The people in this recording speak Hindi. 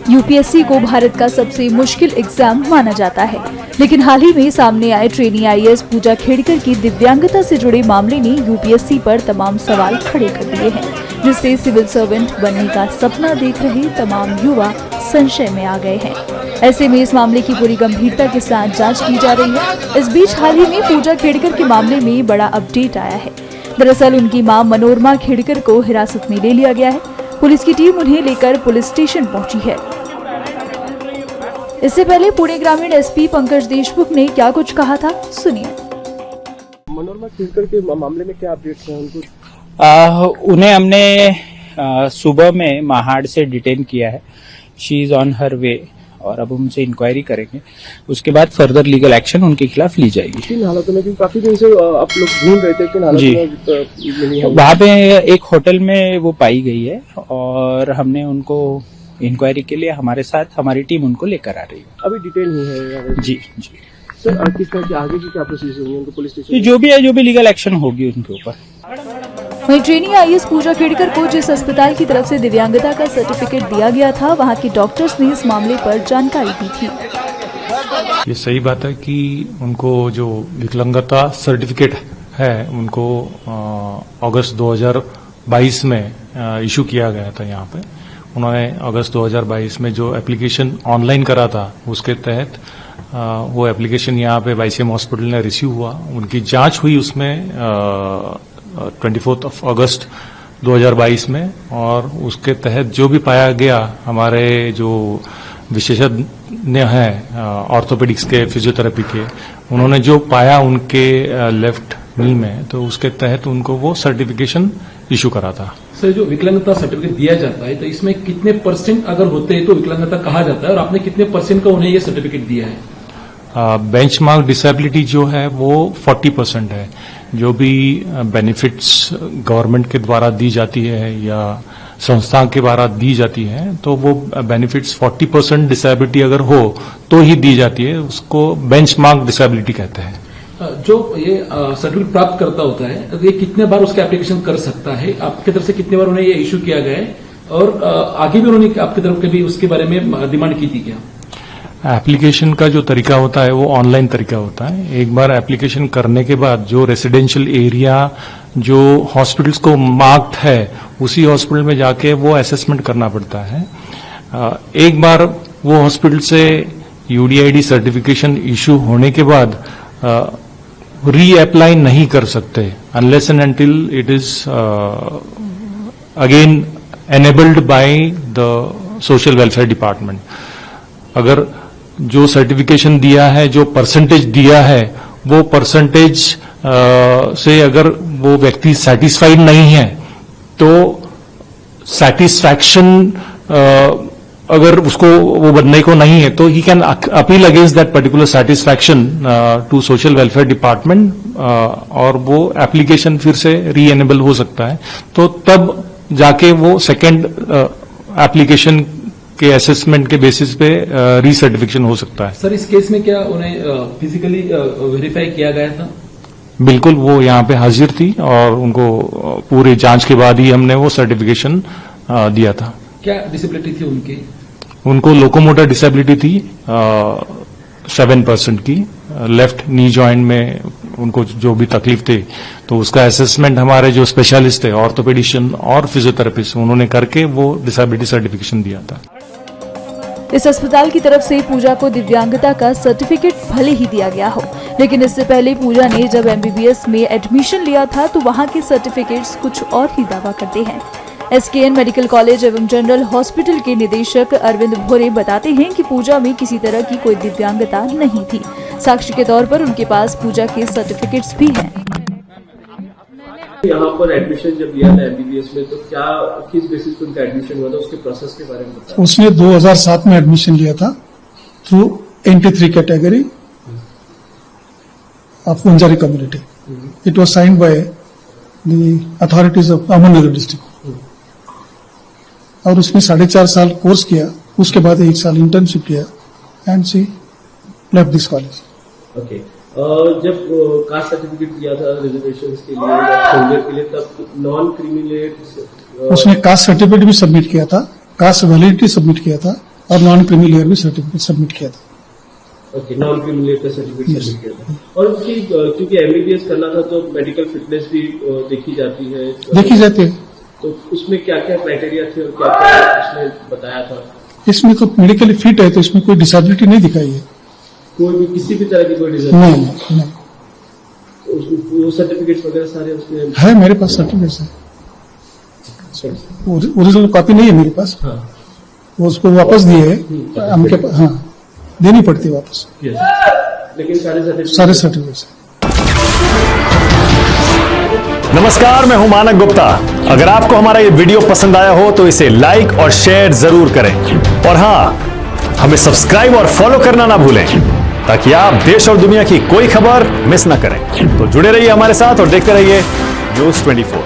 यूपीएससी को भारत का सबसे मुश्किल एग्जाम माना जाता है, लेकिन हाल ही में सामने आए ट्रेनी आईएएस पूजा खेड़कर की दिव्यांगता से जुड़े मामले ने यूपीएससी पर तमाम सवाल खड़े कर दिए हैं, जिससे सिविल सर्वेंट बनने का सपना देख रहे तमाम युवा संशय में आ गए हैं। ऐसे में इस मामले की पूरी गंभीरता के साथ जांच की जा रही है। इस बीच हाल ही में पूजा खेड़कर के मामले में बड़ा अपडेट आया है। दरअसल उनकी मां मनोरमा खेड़कर को हिरासत में ले लिया गया है। पुलिस की टीम उन्हें लेकर पुलिस स्टेशन पहुंची है। इससे पहले पुणे ग्रामीण एसपी पंकज देशमुख ने क्या कुछ कहा था, सुनिए। मनोरमा खेड़कर के मामले में क्या अपडेट है उनको? उन्हें हमने सुबह में महाड़ से डिटेन किया है। शी इज ऑन हर वे और अब उनसे इंक्वायरी करेंगे। उसके बाद फर्दर लीगल एक्शन उनके खिलाफ ली जाएगी। किन हालातों में, काफी दिन से आप लोग ढूंढ रहे थे, किन हालातों में? वहाँ पे एक होटल में वो पाई गई है और हमने उनको इंक्वायरी के लिए हमारे साथ हमारी टीम उनको लेकर आ रही है। अभी डिटेन ही है? जी जी सर, किस तरह की आगे की क्या प्रोसीजर होंगे उनको पुलिस स्टेशन? जो भी लीगल एक्शन होगी उनके ऊपर। वहीं ट्रेनी आईएएस पूजा खेड़कर को जिस अस्पताल की तरफ से दिव्यांगता का सर्टिफिकेट दिया गया था, वहां के डॉक्टर्स ने इस मामले पर जानकारी दी थी। ये सही बात है कि उनको जो विकलांगता सर्टिफिकेट है उनको अगस्त 2022 में इशू किया गया था। यहाँ पे उन्होंने अगस्त 2022 में जो एप्लीकेशन ऑनलाइन करा था उसके तहत वो एप्लीकेशन यहाँ पे वाईसीएम हॉस्पिटल ने रिसीव हुआ। उनकी जांच हुई उसमें 24 अगस्त 2022 में, और उसके तहत जो भी पाया गया, हमारे जो विशेषज्ञ हैं ऑर्थोपेडिक्स के, फिजियोथेरेपी के, उन्होंने जो पाया उनके लेफ्ट नी में, तो उसके तहत उनको वो सर्टिफिकेशन इशू करा था। सर, जो विकलांगता सर्टिफिकेट दिया जाता है तो इसमें कितने % अगर होते हैं तो विकलांगता कहा जाता है, और आपने कितने % का उन्हें ये सर्टिफिकेट दिया है? बेंचमार्क डिसेबिलिटी जो है वो 40% है। जो भी बेनिफिट्स गवर्नमेंट के द्वारा दी जाती है या संस्था के द्वारा दी जाती है, तो वो बेनिफिट्स 40% डिसेबिलिटी अगर हो तो ही दी जाती है। उसको बेंचमार्क डिसेबिलिटी कहते हैं। जो ये सर्टिफिकेट प्राप्त करता होता है, तो ये कितने बार उसका एप्लीकेशन कर सकता है? आपकी तरफ से कितने बार उन्हें ये इश्यू किया गया है, और आगे भी उन्होंने आपकी तरफ कभी उसके बारे में डिमांड की थी क्या? एप्लीकेशन का जो तरीका होता है वो ऑनलाइन तरीका होता है। एक बार एप्लीकेशन करने के बाद जो रेसिडेंशियल एरिया जो हॉस्पिटल्स को मार्क्ड है, उसी हॉस्पिटल में जाके वो असेसमेंट करना पड़ता है। एक बार वो हॉस्पिटल से यूडीआईडी सर्टिफिकेशन इशू होने के बाद री अप्लाई नहीं कर सकते unless and until it is again enabled by the social welfare department. अगर जो सर्टिफिकेशन दिया है, जो परसेंटेज दिया है, वो परसेंटेज से अगर वो व्यक्ति सेटिस्फाइड नहीं है, तो सेटिस्फैक्शन अगर उसको वो बनने को नहीं है, तो he can appeal against that particular satisfaction to social welfare department, और वो एप्लीकेशन फिर से री एनेबल हो सकता है। तो तब जाके वो सेकेंड एप्लीकेशन के असेसमेंट के बेसिस पे रीसर्टिफिकेशन हो सकता है। सर, इस केस में क्या उन्हें फिजिकली वेरीफाई किया गया था? बिल्कुल, वो यहाँ पे हाजिर थी और उनको पूरी जांच के बाद ही हमने वो सर्टिफिकेशन दिया था। क्या डिसेबिलिटी थी उनकी? उनको लोकोमोटर डिसेबिलिटी थी 7% की। लेफ्ट नी जॉइंट में उनको जो भी तकलीफ थी, तो उसका असेसमेंट हमारे जो स्पेशलिस्ट थे, ऑर्थोपेडिशियन और फिजियोथेरेपिस्ट, उन्होंने करके वो डिसेबिलिटी सर्टिफिकेशन दिया था। इस अस्पताल की तरफ से पूजा को दिव्यांगता का सर्टिफिकेट भले ही दिया गया हो, लेकिन इससे पहले पूजा ने जब एमबीबीएस में एडमिशन लिया था तो वहां के सर्टिफिकेट्स कुछ और ही दावा करते हैं। एसकेएन मेडिकल कॉलेज एवं जनरल हॉस्पिटल के निदेशक अरविंद भोरे बताते हैं कि पूजा में किसी तरह की कोई दिव्यांगता नहीं थी। साक्षी के तौर पर उनके पास पूजा के सर्टिफिकेट्स भी हैं। यहाँ पर एडमिशन जब लिया था एमबीबीएस में, तो क्या किस बेसिस पर उनका एडमिशन हुआ था, उसके प्रोसेस के बारे में बताएं। उसने 2007 में एडमिशन लिया था through NT3 category of Banjari community. It was signed by the authorities of Ahmednagar district. और उसने 4.5 साल कोर्स किया, उसके बाद 1 साल इंटर्नशिप किया and she left this college. Okay, जब कास्ट सर्टिफिकेट दिया था रिजर्वेशन के लिए, तब नॉन क्रीमी लेट उसने कास्ट सर्टिफिकेट भी सबमिट किया था, कास्ट वैलिडिटी सबमिट किया था, और नॉन क्रीमी लेयर भी सर्टिफिकेट सबमिट किया था। ओके, नॉन क्रिमिनल का सर्टिफिकेट सबमिट किया था। और उसकी क्योंकि एमबीबीएस करना था तो मेडिकल फिटनेस भी देखी जाती है, तो उसमें क्या क्या क्राइटेरिया थे और क्या क्या उसने बताया था? इसमें तो मेडिकली फिट है, तो इसमें कोई डिसेबिलिटी नहीं दिखाई है। कोई भी किसी भी तरह की कोई नहीं डिसेबिलिटी नहीं वो सर्टिफिकेट्स वगैरह सारे उसमें है, मेरे पास सर्टिफिकेट है। ओरिजिनल कॉपी नहीं है मेरे पास, हाँ, वो उसको वापस दिए है हमके पास। हाँ, देनी पड़ती है वापस, yes. लेकिन सारे सर्टिफिकेट। नमस्कार, मैं हूं मानक गुप्ता। अगर आपको हमारा ये वीडियो पसंद आया हो तो इसे लाइक और शेयर जरूर करें, और हां, हमें सब्सक्राइब और फॉलो करना ना भूलें ताकि आप देश और दुनिया की कोई खबर मिस ना करें। तो जुड़े रहिए हमारे साथ और देखते रहिए न्यूज़ 24।